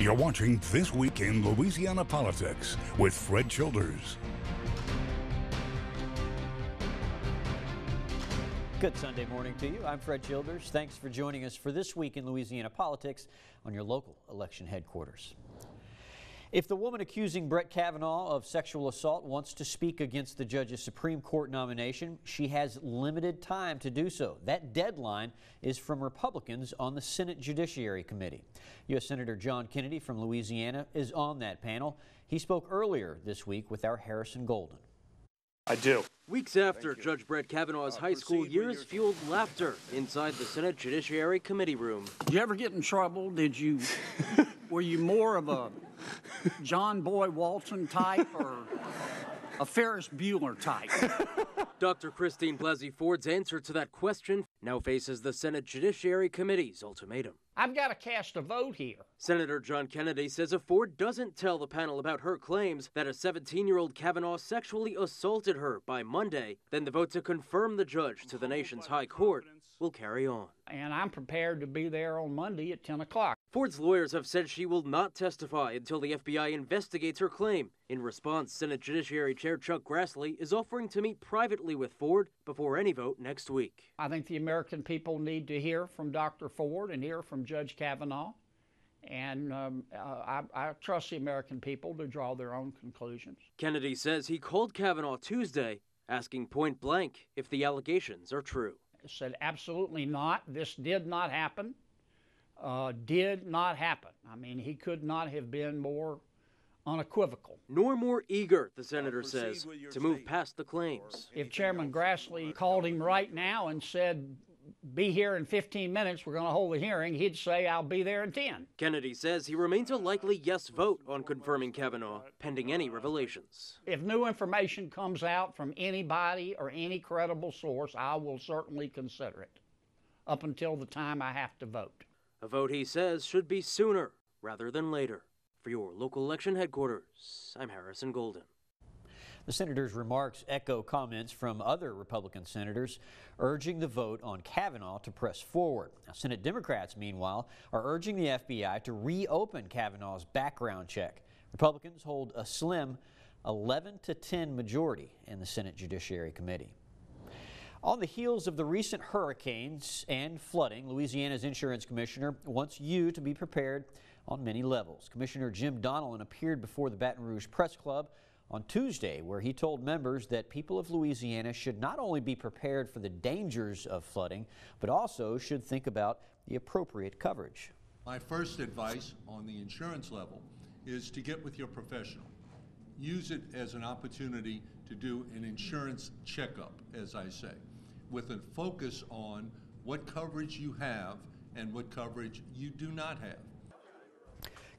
You're watching This Week in Louisiana Politics with Fred Childers. Good Sunday morning to you. I'm Fred Childers. Thanks for joining us for This Week in Louisiana Politics on your local election headquarters. If the woman accusing Brett Kavanaugh of sexual assault wants to speak against the judge's Supreme Court nomination, she has limited time to do so. That deadline is from Republicans on the Senate Judiciary Committee. U.S. Senator John Kennedy from Louisiana is on that panel. He spoke earlier this week with our Harrison Golden. I do. Weeks after Judge Brett Kavanaugh's high school years fueled laughter inside the Senate Judiciary Committee room. Did you ever get in trouble? Were you more of a John Boy Walton type or a Ferris Bueller type? Dr. Christine Blasey Ford's answer to that question now faces the Senate Judiciary Committee's ultimatum. I've got to cast a vote here. Senator John Kennedy says if Ford doesn't tell the panel about her claims that a 17-year-old Kavanaugh sexually assaulted her by Monday, then the vote to confirm the judge to the nation's high court will carry on. And I'm prepared to be there on Monday at 10 o'clock. Ford's lawyers have said she will not testify until the FBI investigates her claim. In response, Senate Judiciary Chair Chuck Grassley is offering to meet privately with Ford before any vote next week. I think the American people need to hear from Dr. Ford and hear from Judge Kavanaugh. And I trust the American people to draw their own conclusions. Kennedy says he called Kavanaugh Tuesday, asking point blank if the allegations are true. He said, absolutely not. This did not happen. Did not happen. I mean, he could not have been more unequivocal. Nor more eager, the senator says, to move past the claims. If Chairman Grassley called him right now and said, be here in 15 minutes, we're going to hold a hearing, he'd say, I'll be there in 10. Kennedy says he remains a likely yes vote on confirming Kavanaugh, pending any revelations. If new information comes out from anybody or any credible source, I will certainly consider it, up until the time I have to vote. A vote he says should be sooner rather than later. For your local election headquarters, I'm Harrison Golden. The senator's remarks echo comments from other Republican senators urging the vote on Kavanaugh to press forward. Now, Senate Democrats, meanwhile, are urging the FBI to reopen Kavanaugh's background check. Republicans hold a slim 11-10 majority in the Senate Judiciary Committee. On the heels of the recent hurricanes and flooding, Louisiana's insurance commissioner wants you to be prepared on many levels. Commissioner Jim Donnellan appeared before the Baton Rouge Press Club on Tuesday, where he told members that people of Louisiana should not only be prepared for the dangers of flooding, but also should think about the appropriate coverage. My first advice on the insurance level is to get with your professional. Use it as an opportunity to do an insurance checkup, as I say, with a focus on what coverage you have and what coverage you do not have.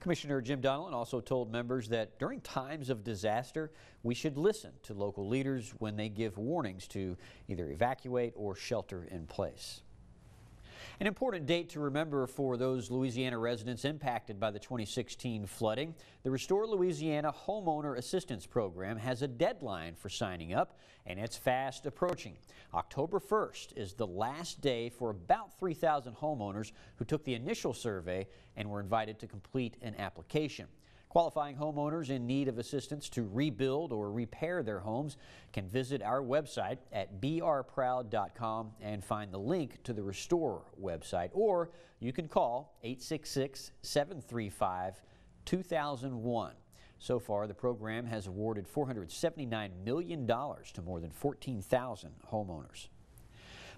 Commissioner Jim Donnellan also told members that during times of disaster, we should listen to local leaders when they give warnings to either evacuate or shelter in place. An important date to remember for those Louisiana residents impacted by the 2016 flooding. The Restore Louisiana Homeowner Assistance Program has a deadline for signing up, and it's fast approaching. October 1st is the last day for about 3,000 homeowners who took the initial survey and were invited to complete an application. Qualifying homeowners in need of assistance to rebuild or repair their homes can visit our website at brproud.com and find the link to the Restore website, or you can call 866-735-2001. So far, the program has awarded $479 million to more than 14,000 homeowners.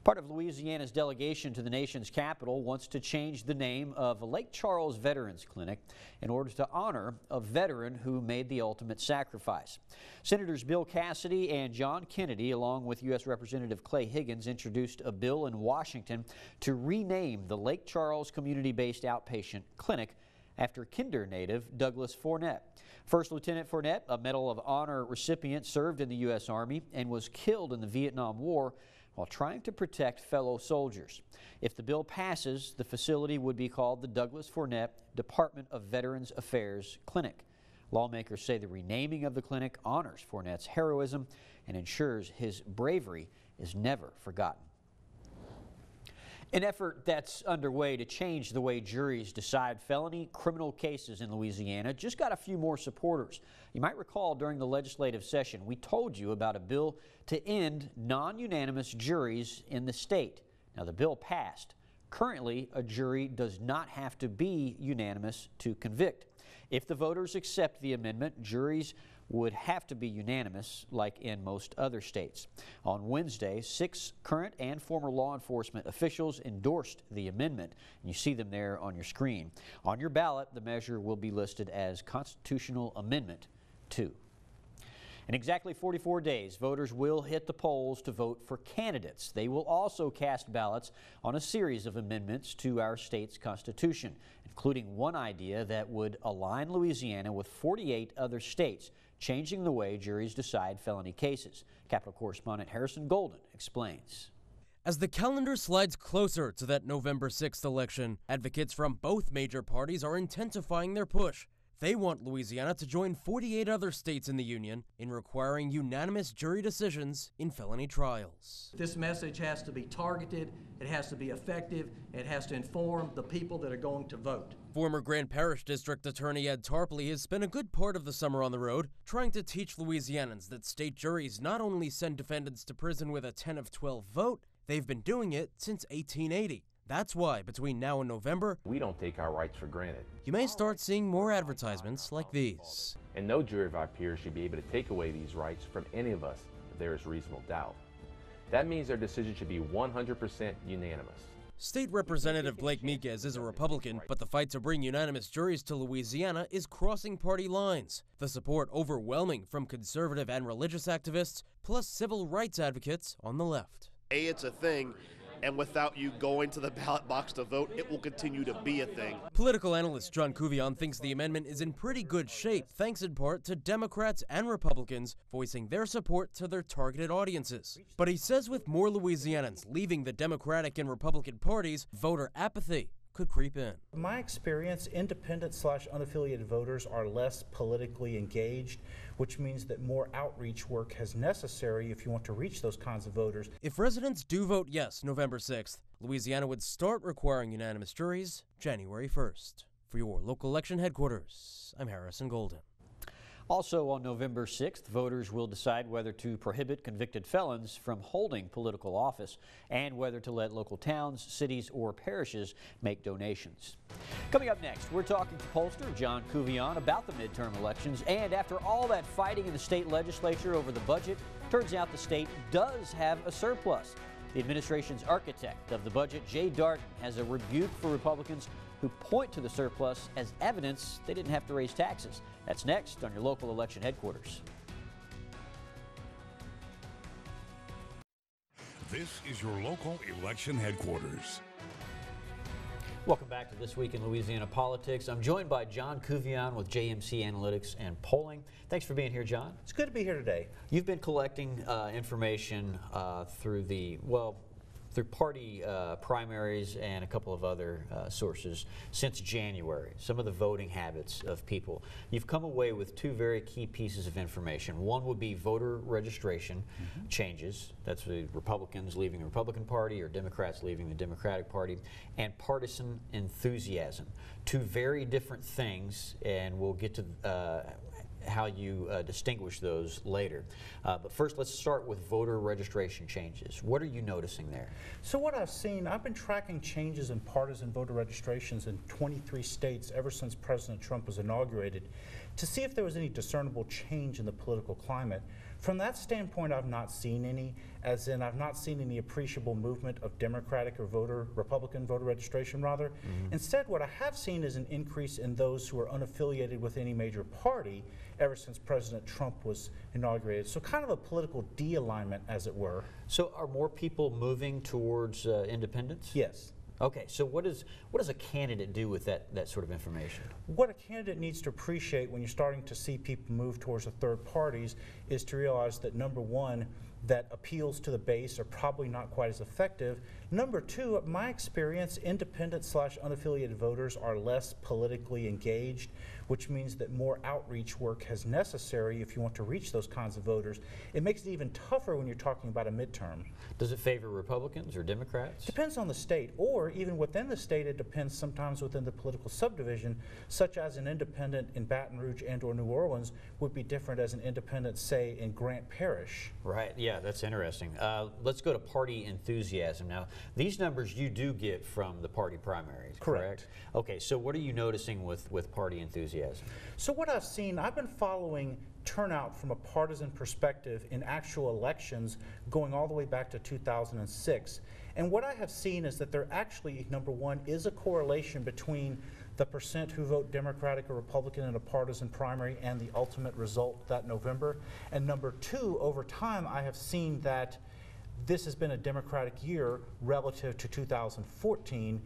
Part of Louisiana's delegation to the nation's capital wants to change the name of Lake Charles Veterans Clinic in order to honor a veteran who made the ultimate sacrifice. Senators Bill Cassidy and John Kennedy, along with U.S. Representative Clay Higgins, introduced a bill in Washington to rename the Lake Charles Community-Based Outpatient Clinic after Kinder native Douglas Fournette. First Lieutenant Fournette, a Medal of Honor recipient, served in the U.S. Army and was killed in the Vietnam War while trying to protect fellow soldiers. If the bill passes, the facility would be called the Douglas Fournette Department of Veterans Affairs Clinic. Lawmakers say the renaming of the clinic honors Fournette's heroism and ensures his bravery is never forgotten. An effort that's underway to change the way juries decide felony criminal cases in Louisiana just got a few more supporters. You might recall during the legislative session, we told you about a bill to end non-unanimous juries in the state. Now, the bill passed. Currently, a jury does not have to be unanimous to convict. If the voters accept the amendment, juries would have to be unanimous like in most other states. On Wednesday, 6 current and former law enforcement officials endorsed the amendment. You see them there on your screen. On your ballot, the measure will be listed as Constitutional Amendment 2. In exactly 44 days, voters will hit the polls to vote for candidates. They will also cast ballots on a series of amendments to our state's constitution, including one idea that would align Louisiana with 48 other states, changing the way juries decide felony cases. Capitol correspondent Harrison Golden explains. As the calendar slides closer to that November 6th election, advocates from both major parties are intensifying their push. They want Louisiana to join 48 other states in the union in requiring unanimous jury decisions in felony trials. This message has to be targeted, it has to be effective, it has to inform the people that are going to vote. Former Grand Parish District Attorney Ed Tarpley has spent a good part of the summer on the road trying to teach Louisianans that state juries not only send defendants to prison with a 10 of 12 vote, they've been doing it since 1880. That's why, between now and November, we don't take our rights for granted. You may start seeing more advertisements like these. And no jury of our peers should be able to take away these rights from any of us if there is reasonable doubt. That means their decision should be 100% unanimous. State Representative Blake Miquez is a Republican, but the fight to bring unanimous juries to Louisiana is crossing party lines. The support overwhelming from conservative and religious activists, plus civil rights advocates on the left. It's a thing. And without you going to the ballot box to vote, it will continue to be a thing. Political analyst John Kavanaugh thinks the amendment is in pretty good shape, thanks in part to Democrats and Republicans voicing their support to their targeted audiences. But he says with more Louisianans leaving the Democratic and Republican parties, voter apathy could creep in. In my experience, independent/unaffiliated voters are less politically engaged, which means that more outreach work is necessary if you want to reach those kinds of voters. If residents do vote yes November 6th, Louisiana would start requiring unanimous juries January 1st. For your local election headquarters, I'm Harrison Golden. Also on November 6th, voters will decide whether to prohibit convicted felons from holding political office and whether to let local towns, cities, or parishes make donations. Coming up next, we're talking to pollster John Kavanaugh about the midterm elections, and after all that fighting in the state legislature over the budget, turns out the state does have a surplus. The administration's architect of the budget, Dardenne, has a rebuke for Republicans who point to the surplus as evidence they didn't have to raise taxes. That's next on your local election headquarters. This is your local election headquarters. Welcome back to This Week in Louisiana Politics. I'm joined by John Kavanaugh with JMC Analytics and Polling. Thanks for being here, John. It's good to be here today. You've been collecting information through party primaries and a couple of other sources since January, some of the voting habits of people. You've come away with two very key pieces of information. One would be voter registration changes. That's the Republicans leaving the Republican Party or Democrats leaving the Democratic Party, and partisan enthusiasm. Two very different things, and we'll get to how you distinguish those later. But first, let's start with voter registration changes. What are you noticing there? So what I've been tracking changes in partisan voter registrations in 23 states ever since President Trump was inaugurated to see if there was any discernible change in the political climate. From that standpoint, I've not seen any, as in I've not seen any appreciable movement of Democratic or Republican voter registration, rather. Instead, what I have seen is an increase in those who are unaffiliated with any major party ever since President Trump was inaugurated. So kind of a political de-alignment, as it were. So are more people moving towards independence? Yes. Okay, so what does a candidate do with that sort of information? What a candidate needs to appreciate when you're starting to see people move towards the third parties is to realize that, number one, that appeals to the base are probably not quite as effective, Number two, my experience, independent/unaffiliated voters are less politically engaged, which means that more outreach work is necessary if you want to reach those kinds of voters. It makes it even tougher when you're talking about a midterm. Does it favor Republicans or Democrats? Depends on the state, or even within the state, it depends sometimes within the political subdivision, such as an independent in Baton Rouge and or New Orleans would be different as an independent, say, in Grant Parish. Right, yeah, that's interesting. Let's go to party enthusiasm now. These numbers you do get from the party primaries, correct? Okay, so what are you noticing with party enthusiasm? So what I've seen, I've been following turnout from a partisan perspective in actual elections going all the way back to 2006. And what I have seen is that there actually, number one, is a correlation between the percent who vote Democratic or Republican in a partisan primary and the ultimate result that November. And number two, over time, I have seen that this has been a Democratic year relative to 2014.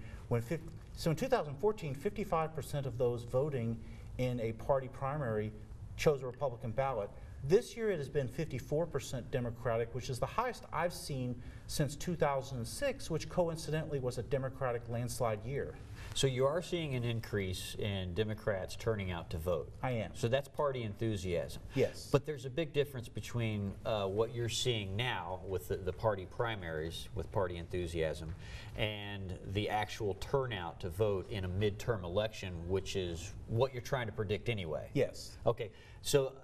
So in 2014, 55% of those voting in a party primary chose a Republican ballot. This year it has been 54% Democratic, which is the highest I've seen since 2006, which coincidentally was a Democratic landslide year. So you are seeing an increase in Democrats turning out to vote. I am. So that's party enthusiasm. Yes. But there's a big difference between what you're seeing now with the party primaries, with party enthusiasm, and the actual turnout to vote in a midterm election, which is what you're trying to predict anyway. Yes. Okay. So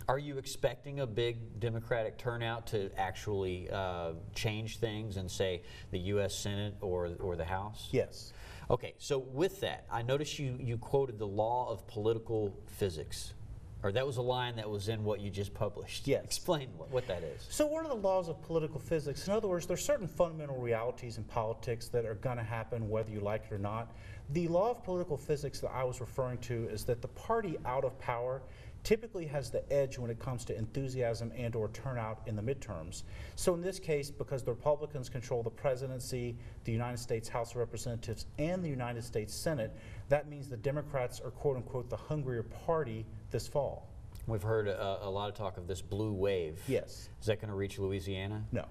are you expecting a big Democratic turnout to actually change things in, say, the U.S. Senate or the House? Yes. Okay, so with that, I noticed you quoted the law of political physics. Or that was a line that was in what you just published. Yes. Explain what that is. So one of the laws of political physics, in other words, there's certain fundamental realities in politics that are going to happen whether you like it or not. The law of political physics that I was referring to is that the party out of power typically has the edge when it comes to enthusiasm and or turnout in the midterms. So in this case, because the Republicans control the presidency, the United States House of Representatives, and the United States Senate, that means the Democrats are quote unquote the hungrier party this fall. We've heard a lot of talk of this blue wave. Yes. Is that going to reach Louisiana? No.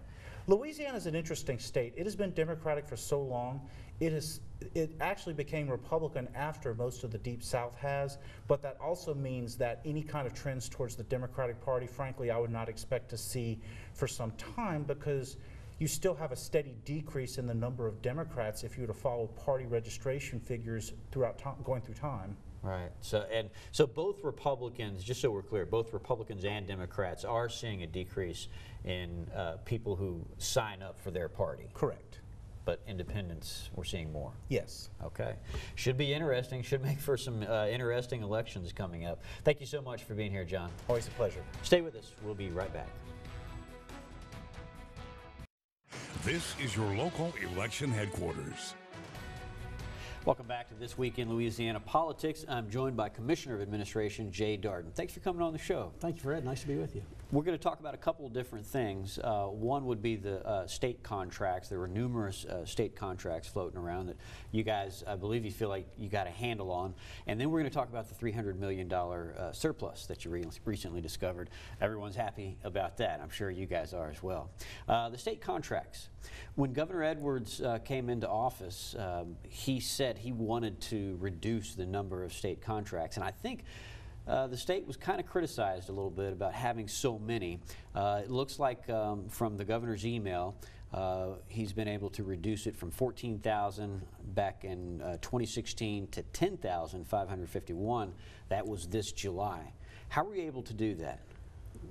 Louisiana is an interesting state. It has been Democratic for so long. It actually became Republican after most of the Deep South has, but that also means that any kind of trends towards the Democratic Party, frankly, I would not expect to see for some time, because you still have a steady decrease in the number of Democrats if you were to follow party registration figures throughout going through time. Right. So both Republicans, just so we're clear, both Republicans and Democrats are seeing a decrease in people who sign up for their party. Correct. But independents, we're seeing more. Yes. Okay. Should be interesting. Should make for some interesting elections coming up. Thank you so much for being here, John. Always a pleasure. Stay with us. We'll be right back. This is your local election headquarters. Welcome back to This Week in Louisiana Politics. I'm joined by Commissioner of Administration Jay Dardenne. Thanks for coming on the show. Thank you, Fred. Nice to be with you. We're going to talk about a couple of different things. One would be the state contracts. There were numerous state contracts floating around that you guys, I believe you feel like you got a handle on. And then we're going to talk about the $300 million surplus that you recently discovered. Everyone's happy about that. I'm sure you guys are as well. The state contracts. When Governor Edwards came into office, he said he wanted to reduce the number of state contracts. And I think the state was kind of criticized a little bit about having so many. It looks like from the governor's email, he's been able to reduce it from 14,000 back in 2016 to 10,551. That was this July. How were you able to do that?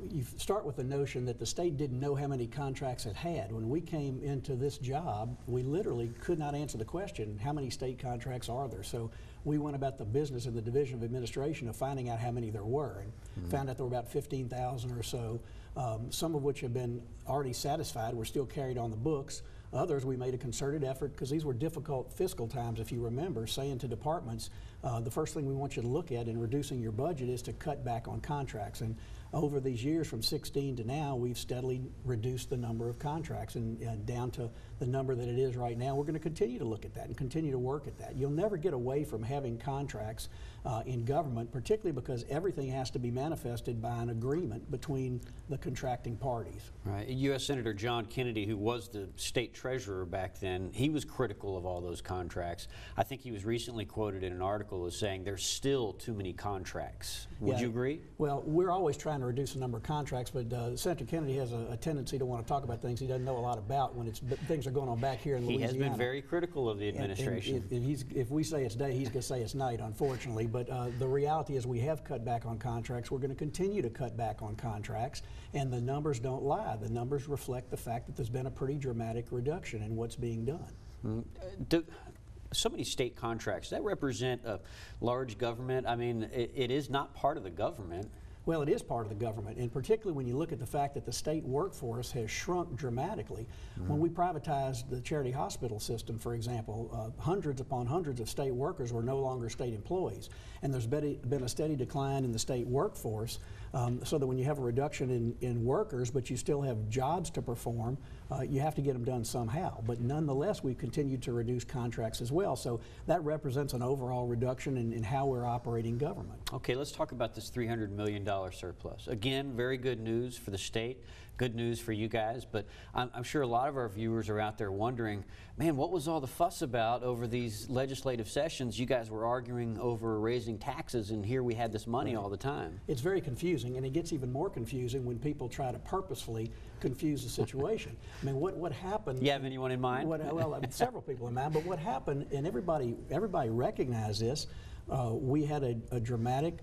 You start with the notion that the state didn't know how many contracts it had. When we came into this job, we literally could not answer the question, how many state contracts are there? So we went about the business in the Division of Administration of finding out how many there were, and found out there were about 15,000 or so, some of which have been already satisfied, were still carried on the books. Others, we made a concerted effort, because these were difficult fiscal times, if you remember, saying to departments, the first thing we want you to look at in reducing your budget is to cut back on contracts. And over these years from 16 to now, we've steadily reduced the number of contracts and down to the number that it is right now. We're going to continue to look at that and continue to work at that. You'll never get away from having contracts in government, particularly because everything has to be manifested by an agreement between the contracting parties. Right. U.S. Senator John Kennedy, who was the state treasurer back then, he was critical of all those contracts. I think he was recently quoted in an article as saying there's still too many contracts. Would you agree? Well, we're always trying to reduce the number of contracts, but Senator Kennedy has a tendency to want to talk about things he doesn't know a lot about when things are going on back here in Louisiana. He has been very critical of the administration. And if we say it's day, he's going to say it's night, unfortunately. But the reality is we have cut back on contracts. We're going to continue to cut back on contracts, and the numbers don't lie. The numbers reflect the fact that there's been a pretty dramatic reduction in what's being done. So many state contracts, that represent a large government? I mean, it is not part of the government. Well, it is part of the government, and particularly when you look at the fact that the state workforce has shrunk dramatically. When we privatized the charity hospital system, for example, hundreds upon hundreds of state workers were no longer state employees. And there's been a steady decline in the state workforce, so that when you have a reduction in workers, but you still have jobs to perform, you have to get them done somehow. But nonetheless, we've continued to reduce contracts as well. So that represents an overall reduction in how we're operating government. Okay, let's talk about this $300 million surplus. Again, very good news for the state, good news for you guys, but I'm sure a lot of our viewers are out there wondering, man, what was all the fuss about over these legislative sessions? You guys were arguing over raising taxes, and here we had this money all the time. It's very confusing, and it gets even more confusing when people try to purposefully confuse the situation. I mean, what happened? You have anyone in mind? Well, several people in mind, but what happened, and everybody recognized this, we had a dramatic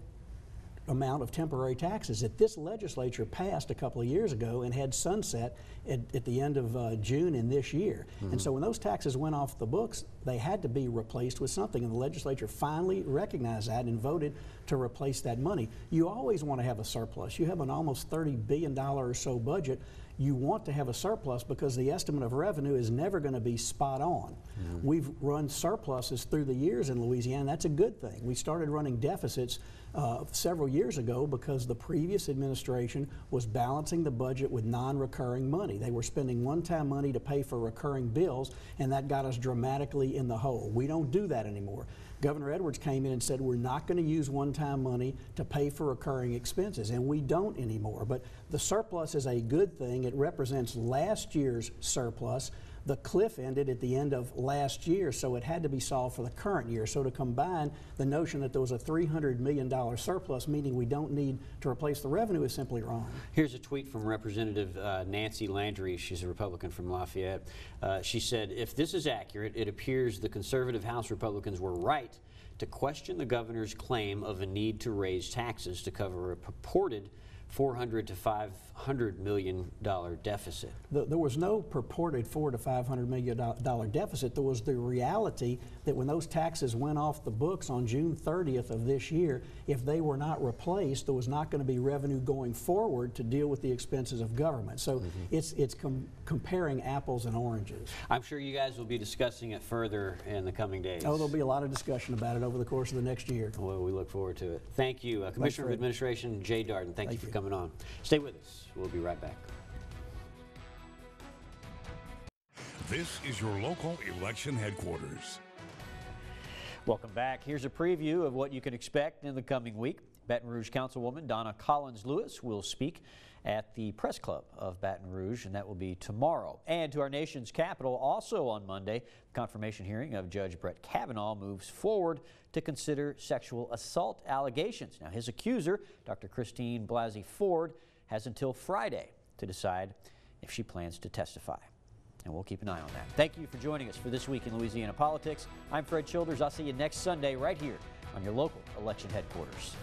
amount of temporary taxes that this legislature passed a couple of years ago and had sunset at the end of June in this year. And so when those taxes went off the books, they had to be replaced with something, and the legislature finally recognized that and voted to replace that money. You always want to have a surplus. You have an almost $30 billion or so budget. You want to have a surplus because the estimate of revenue is never going to be spot on. We've run surpluses through the years in Louisiana. That's a good thing. We started running deficits several years ago because the previous administration was balancing the budget with non-recurring money. They were spending one-time money to pay for recurring bills, and that got us dramatically in the hole. We don't do that anymore. Governor Edwards came in and said we're not going to use one-time money to pay for recurring expenses, and we don't anymore. But the surplus is a good thing. It represents last year's surplus. The cliff ended at the end of last year, so it had to be solved for the current year. So to combine the notion that there was a $300 million surplus, meaning we don't need to replace the revenue, is simply wrong. Here's a tweet from Representative Nancy Landry. She's a Republican from Lafayette. She said, if this is accurate, it appears the conservative House Republicans were right to question the governor's claim of a need to raise taxes to cover a purported $400 to $500 million deficit. There was no purported $400 to $500 million deficit. There was the reality that when those taxes went off the books on June 30th of this year, if they were not replaced, there was not going to be revenue going forward to deal with the expenses of government. So it's comparing apples and oranges. I'm sure you guys will be discussing it further in the coming days. Oh, there'll be a lot of discussion about it over the course of the next year. Well, we look forward to it. Thank you, Commissioner of Administration Jay Dardenne. Thank you for coming on. Stay with us. We'll be right back. This is your local election headquarters. Welcome back. Here's a preview of what you can expect in the coming week. Baton Rouge Councilwoman Donna Collins-Lewis will speak at the Press Club of Baton Rouge, and that will be tomorrow. And to our nation's capital, also on Monday, the confirmation hearing of Judge Brett Kavanaugh moves forward to consider sexual assault allegations. Now, his accuser, Dr. Christine Blasey Ford, has until Friday to decide if she plans to testify. And we'll keep an eye on that. Thank you for joining us for This Week in Louisiana Politics. I'm Fred Childers. I'll see you next Sunday right here on your local election headquarters.